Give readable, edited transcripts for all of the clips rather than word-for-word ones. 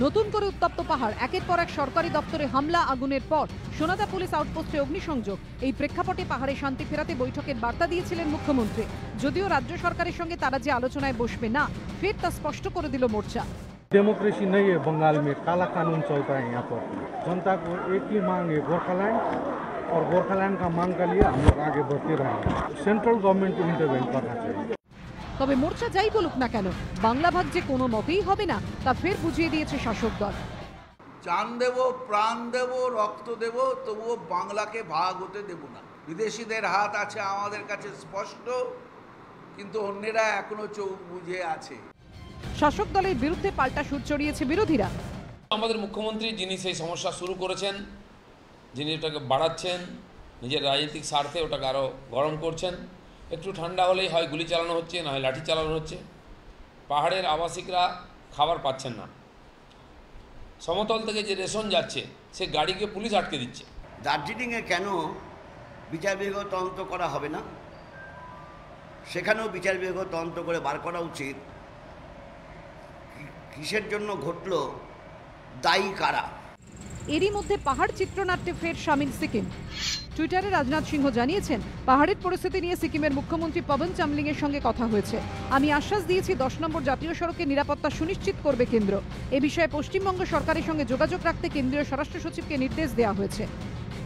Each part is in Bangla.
নতুন করে উত্তপ্ত পাহাড়, একের পর এক সরকারি দপ্তরে হামলা, আগুনের পর সোনাদা পুলিশ আউটপোস্টে অগ্নিসংযোগ। এই প্রেক্ষাপটে পাহাড়ে শান্তি ফেরাতে বৈঠকের বার্তা দিয়েছিলেন মুখ্যমন্ত্রী। যদিও রাজ্য সরকারের সঙ্গে তারা যে আলোচনায় বসবে না, ফের তা স্পষ্ট করে দিল মোর্চা। डेमोक्रेसी नहीं है बंगाल में, काला कानून चलता है यहाँ पर। जनता को एक ही मांग है, गोरखालैंड, और गोरखालैंड का मांग के लिए हम लोग आगे बढ़ते रहेंगे। सेंट्रल गवर्नमेंट को इंटरवेंट करना चाहिए। তবে মোর্চা যাই বলুক না কেন, বাংলা ভাগ যে কোনো মতেই হবে না তা ফের বুঝিয়ে দিয়েছে শাসক দল। চান দেব, প্রাণ দেব, রক্ত দেব, তবুও বাংলাকে ভাগ হতে দেব না। বিদেশিদের হাত আছে আমাদের কাছে স্পষ্ট, কিন্তু অন্যেরা এখনো চোখ বুজে আছে। শাসক দলের বিরুদ্ধে পাল্টা সুর চড়িয়েছে বিরোধীরা। আমাদের মুখ্যমন্ত্রী যিনি সেই সমস্যা শুরু করেছেন, যিনি এটাকে বাড়াচ্ছেন, নিজের রাজনৈতিক স্বার্থে ওটাকে আরও গরম করছেন। একটু ঠান্ডা হলেই হয় গুলি চালানো হচ্ছে, না হয় লাঠি চালানো হচ্ছে। পাহাড়ের আবাসিকরা খাবার পাচ্ছেন না। সমতল থেকে যে রেশন যাচ্ছে সে গাড়িকে পুলিশ আটকে দিচ্ছে। দার্জিলিংয়ে কেন বিচার বিভাগীয় তদন্ত করা হবে না? সেখানেও বিচার বিভাগীয় তদন্ত করে বার করা উচিত কিসের জন্য ঘটল, দায়ী কারা। এরই মধ্যে পাহাড় চিত্রনাট্যে ফের সামিল সিকিম। টুইটারে রাজনাথ সিংহ জানিয়েছেন, পাহাড়ের পরিস্থিতি নিয়ে সিকিমের মুখ্যমন্ত্রী পবন চামলিং এর সঙ্গে কথা হয়েছে। আমি আশ্বাস দিয়েছি 10 নম্বর জাতীয় সড়কের নিরাপত্তা সুনিশ্চিত করবে কেন্দ্র। এ বিষয়ে পশ্চিমবঙ্গ সরকারের সঙ্গে যোগাযোগ রাখতে কেন্দ্রীয় স্বরাষ্ট্র সচিবকে নির্দেশ দেওয়া হয়েছে।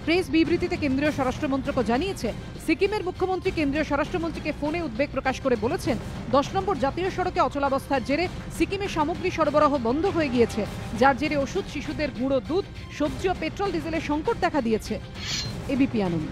প্রেস বিবৃতিতে কেন্দ্রীয় স্বরাষ্ট্রমন্ত্রকও জানিয়েছে, সিকিমের মুখ্যমন্ত্রী কেন্দ্রীয় স্বরাষ্ট্রমন্ত্রীকে ফোনে উদ্বেগ প্রকাশ করে বলেছেন, 10 নম্বর জাতীয় সড়কে অচলাবস্থার জেরে সিকিমে সামগ্রী সরবরাহ বন্ধ হয়ে গিয়েছে, যার জেরে ওষুধ, শিশুদের গুঁড়ো দুধ, সবজি ও পেট্রোল ডিজেলের সংকট দেখা দিয়েছে। এবিপি আনন্দ।